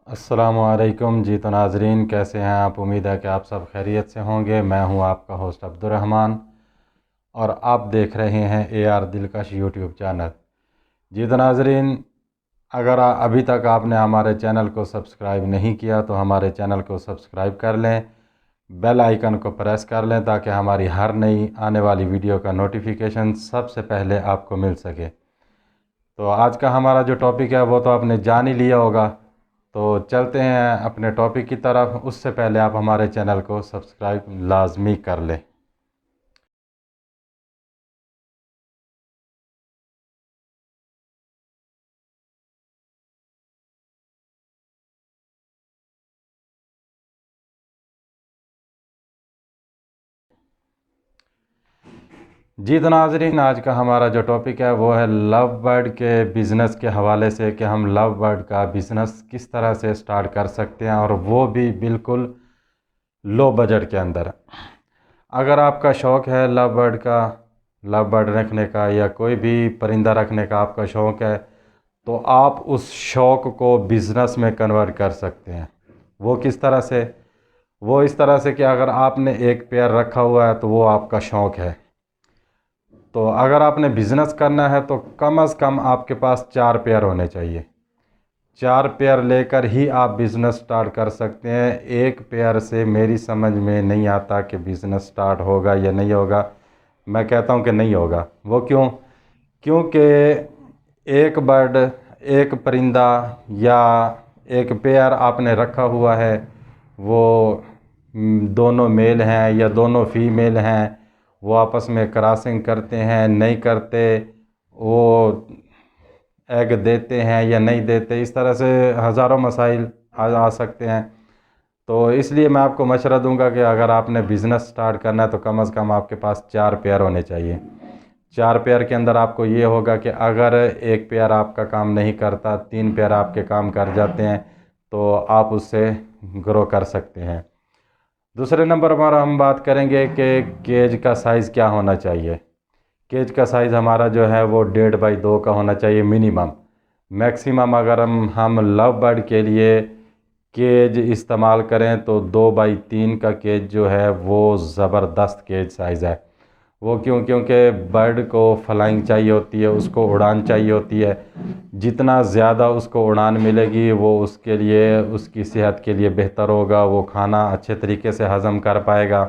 अस्सलामुअलैकुम जी। तो नाज़रीन, कैसे हैं आप? उम्मीद है कि आप सब खैरियत से होंगे। मैं हूं आपका होस्ट अब्दुर्रहमान और आप देख रहे हैं AR दिलकश यूट्यूब चैनल। जी तो नाज़रीन, अगर अभी तक आपने हमारे चैनल को सब्सक्राइब नहीं किया तो हमारे चैनल को सब्सक्राइब कर लें, बेल आइकन को प्रेस कर लें ताकि हमारी हर नई आने वाली वीडियो का नोटिफिकेशन सबसे पहले आपको मिल सके। तो आज का हमारा जो टॉपिक है वो तो आपने जान ही लिया होगा, तो चलते हैं अपने टॉपिक की तरफ। उससे पहले आप हमारे चैनल को सब्सक्राइब लाजमी कर लें। जी तो नाज़रीन, आज का हमारा जो टॉपिक है वो है लव बर्ड के बिज़नेस के हवाले से कि हम लव बर्ड का बिज़नेस किस तरह से स्टार्ट कर सकते हैं, और वो भी बिल्कुल लो बजट के अंदर। अगर आपका शौक़ है लव बर्ड का, लव बर्ड रखने का, या कोई भी परिंदा रखने का आपका शौक़ है, तो आप उस शौक़ को बिज़नेस में कन्वर्ट कर सकते हैं। वो किस तरह से? वो इस तरह से कि अगर आपने एक पेयर रखा हुआ है तो वो आपका शौक़ है। तो अगर आपने बिज़नेस करना है तो कम से कम आपके पास 4 पेयर होने चाहिए। 4 पेयर लेकर ही आप बिज़नेस स्टार्ट कर सकते हैं। एक पेयर से मेरी समझ में नहीं आता कि बिज़नेस स्टार्ट होगा या नहीं होगा। मैं कहता हूँ कि नहीं होगा। वो क्यों? क्योंकि एक बर्ड, एक परिंदा या एक पेयर आपने रखा हुआ है, वो दोनों मेल हैं या दोनों फीमेल हैं, वो आपस में क्रॉसिंग करते हैं नहीं करते, वो एग देते हैं या नहीं देते, इस तरह से हज़ारों मसाइल आ सकते हैं। तो इसलिए मैं आपको मशवरा दूंगा कि अगर आपने बिज़नेस स्टार्ट करना है तो कम से कम आपके पास 4 पेयर होने चाहिए। 4 पेयर के अंदर आपको ये होगा कि अगर एक पेयर आपका काम नहीं करता, 3 पेयर आपके काम कर जाते हैं, तो आप उससे ग्रो कर सकते हैं। दूसरे नंबर पर हम बात करेंगे कि केज का साइज़ क्या होना चाहिए। केज का साइज़ हमारा जो है वो 1.5 बाई 2 का होना चाहिए मिनिमम। मैक्सिमम अगर हम लव बर्ड के लिए केज इस्तेमाल करें तो 2 बाई 3 का केज जो है वो ज़बरदस्त केज साइज़ है। वो क्यों? क्योंकि बर्ड को फ्लाइंग चाहिए होती है, उसको उड़ान चाहिए होती है। जितना ज़्यादा उसको उड़ान मिलेगी वो उसके लिए, उसकी सेहत के लिए बेहतर होगा। वो खाना अच्छे तरीके से हज़म कर पाएगा।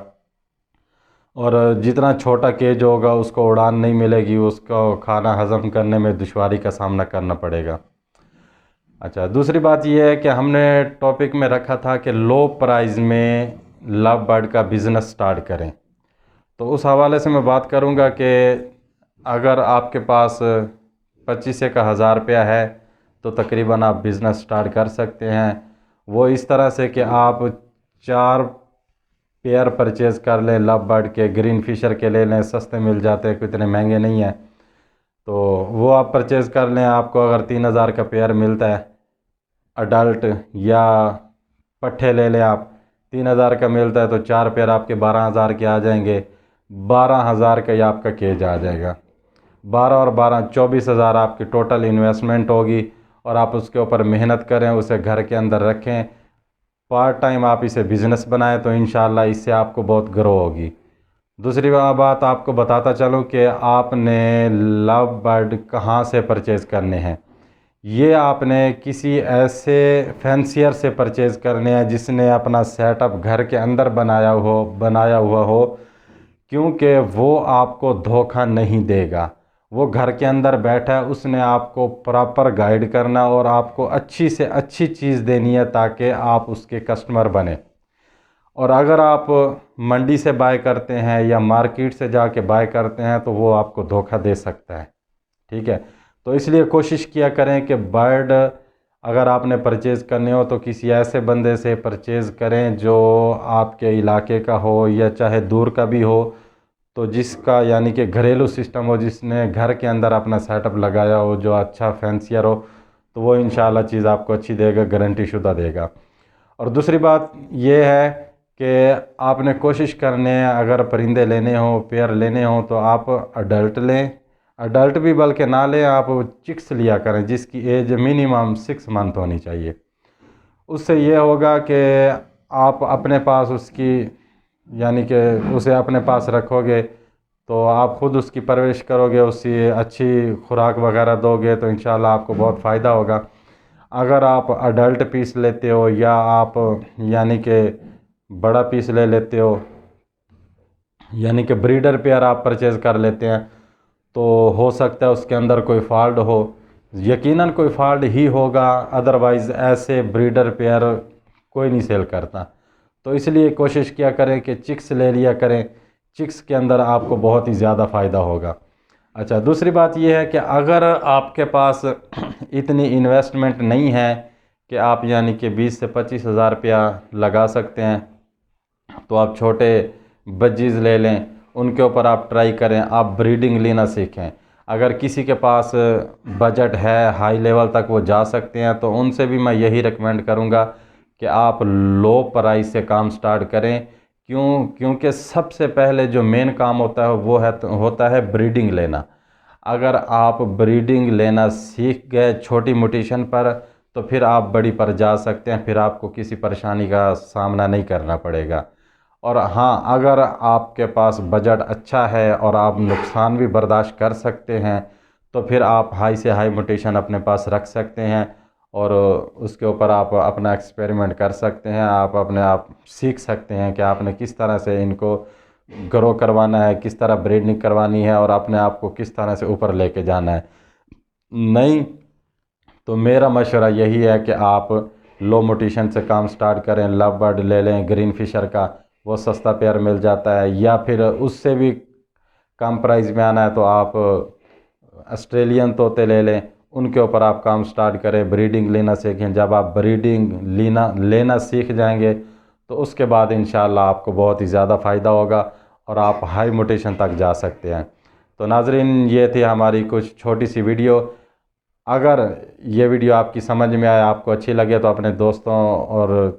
और जितना छोटा केज होगा उसको उड़ान नहीं मिलेगी, उसको खाना हज़म करने में दुश्वारी का सामना करना पड़ेगा। अच्छा, दूसरी बात यह है कि हमने टॉपिक में रखा था कि लो प्राइस में लव बर्ड का बिज़नेस स्टार्ट करें। तो उस हवाले से मैं बात करूंगा कि अगर आपके पास 25 से 1,000 रुपया है तो तकरीबन आप बिज़नेस स्टार्ट कर सकते हैं। वो इस तरह से कि आप 4 पेयर परचेज़ कर लें लव बर्ड के, ग्रीन फिशर के ले लें, सस्ते मिल जाते हैं, इतने महंगे नहीं हैं। तो वो आप परचेज़ कर लें। आपको अगर 3,000 का पेयर मिलता है अडल्ट, या पट्ठे ले लें आप, 3,000 का मिलता है तो 4 पेयर आपके 12,000 के आ जाएंगे। 12,000 का ही आपका केज आ जाएगा। 12 और 12 24,000 आपकी टोटल इन्वेस्टमेंट होगी। और आप उसके ऊपर मेहनत करें, उसे घर के अंदर रखें, पार्ट टाइम आप इसे बिज़नेस बनाएं तो इंशाल्लाह इससे आपको बहुत ग्रो होगी। दूसरी बात आपको बताता चलूँ कि आपने लव बर्ड कहाँ से परचेज़ करने हैं। ये आपने किसी ऐसे फैंसियर से परचेज़ करने हैं जिसने अपना सेटअप घर के अंदर बनाया हुआ हो, क्योंकि वो आपको धोखा नहीं देगा। वो घर के अंदर बैठा है, उसने आपको प्रॉपर गाइड करना और आपको अच्छी से अच्छी चीज़ देनी है ताकि आप उसके कस्टमर बने। और अगर आप मंडी से बाय करते हैं या मार्केट से जाके बाय करते हैं तो वो आपको धोखा दे सकता है। ठीक है? तो इसलिए कोशिश किया करें कि बर्ड अगर आपने परचेज़ करने हो तो किसी ऐसे बंदे से परचेज़ करें जो आपके इलाके का हो या चाहे दूर का भी हो, तो जिसका यानी कि घरेलू सिस्टम हो, जिसने घर के अंदर अपना सेटअप लगाया हो, जो अच्छा फैंसियर हो, तो वो इंशाल्लाह चीज़ आपको अच्छी देगा, गारंटी शुदा देगा। और दूसरी बात ये है कि आपने कोशिश करने है, अगर परिंदे लेने हों, पेयर लेने हों, तो आप अडल्ट लें। अडल्ट भी बल्कि ना लें, आप चिक्स लिया करें जिसकी एज मिनिमम 6 मंथ होनी चाहिए। उससे ये होगा कि आप अपने पास उसकी यानी कि उसे अपने पास रखोगे तो आप ख़ुद उसकी परवरिश करोगे, उसकी अच्छी खुराक वगैरह दोगे तो इंशाल्लाह आपको बहुत फ़ायदा होगा। अगर आप अडल्ट पीस लेते हो या आप यानी कि बड़ा पीस ले लेते हो, यानी कि ब्रीडर पेयर आप परचेज़ कर लेते हैं, तो हो सकता है उसके अंदर कोई फॉल्ट हो, यकीनन कोई फॉल्ट ही होगा, अदरवाइज़ ऐसे ब्रीडर पेयर कोई नहीं सेल करता। तो इसलिए कोशिश किया करें कि चिक्स ले लिया करें, चिक्स के अंदर आपको बहुत ही ज़्यादा फ़ायदा होगा। अच्छा, दूसरी बात यह है कि अगर आपके पास इतनी इन्वेस्टमेंट नहीं है कि आप यानी कि 20 से 25 हज़ार रुपया लगा सकते हैं, तो आप छोटे बज्जीज़ ले लें, उनके ऊपर आप ट्राई करें, आप ब्रीडिंग लेना सीखें। अगर किसी के पास बजट है, हाई लेवल तक वो जा सकते हैं, तो उनसे भी मैं यही रिकमेंड करूँगा कि आप लो प्राइस से काम स्टार्ट करें। क्योंकि सबसे पहले जो मेन काम होता है वो होता है ब्रीडिंग लेना। अगर आप ब्रीडिंग लेना सीख गए छोटी म्यूटेशन पर, तो फिर आप बड़ी पर जा सकते हैं, फिर आपको किसी परेशानी का सामना नहीं करना पड़ेगा। और हाँ, अगर आपके पास बजट अच्छा है और आप नुकसान भी बर्दाश्त कर सकते हैं, तो फिर आप हाई से हाई म्यूटेशन अपने पास रख सकते हैं और उसके ऊपर आप अपना एक्सपेरिमेंट कर सकते हैं। आप अपने आप सीख सकते हैं कि आपने किस तरह से इनको ग्रो करवाना है, किस तरह ब्रीडिंग करवानी है और अपने आप को किस तरह से ऊपर लेके जाना है। नहीं तो मेरा मशवरा यही है कि आप लो म्यूटेशन से काम स्टार्ट करें, लव बर्ड ले लें ग्रीन फिशर का, वो सस्ता पेयर मिल जाता है, या फिर उससे भी कम प्राइस में आना है तो आप ऑस्ट्रेलियन तोते ले लें, उनके ऊपर आप काम स्टार्ट करें, ब्रीडिंग लेना सीखें। जब आप ब्रीडिंग लेना सीख जाएंगे तो उसके बाद इंशाल्लाह आपको बहुत ही ज़्यादा फ़ायदा होगा और आप हाई म्यूटेशन तक जा सकते हैं। तो नाज़रीन, ये थी हमारी कुछ छोटी सी वीडियो। अगर ये वीडियो आपकी समझ में आए, आपको अच्छी लगे, तो अपने दोस्तों और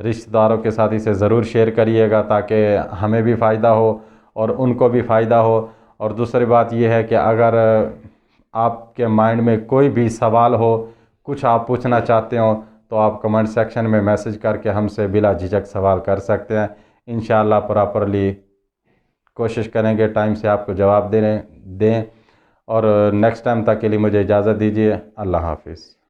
रिश्तेदारों के साथ इसे ज़रूर शेयर करिएगा ताकि हमें भी फ़ायदा हो और उनको भी फ़ायदा हो। और दूसरी बात यह है कि अगर आपके माइंड में कोई भी सवाल हो, कुछ आप पूछना चाहते हो, तो आप कमेंट सेक्शन में मैसेज करके हमसे बिला झिझक सवाल कर सकते हैं। इंशाल्लाह प्रॉपरली कोशिश करेंगे टाइम से आपको जवाब दें। और नेक्स्ट टाइम तक के लिए मुझे इजाज़त दीजिए। अल्लाह हाफिज़।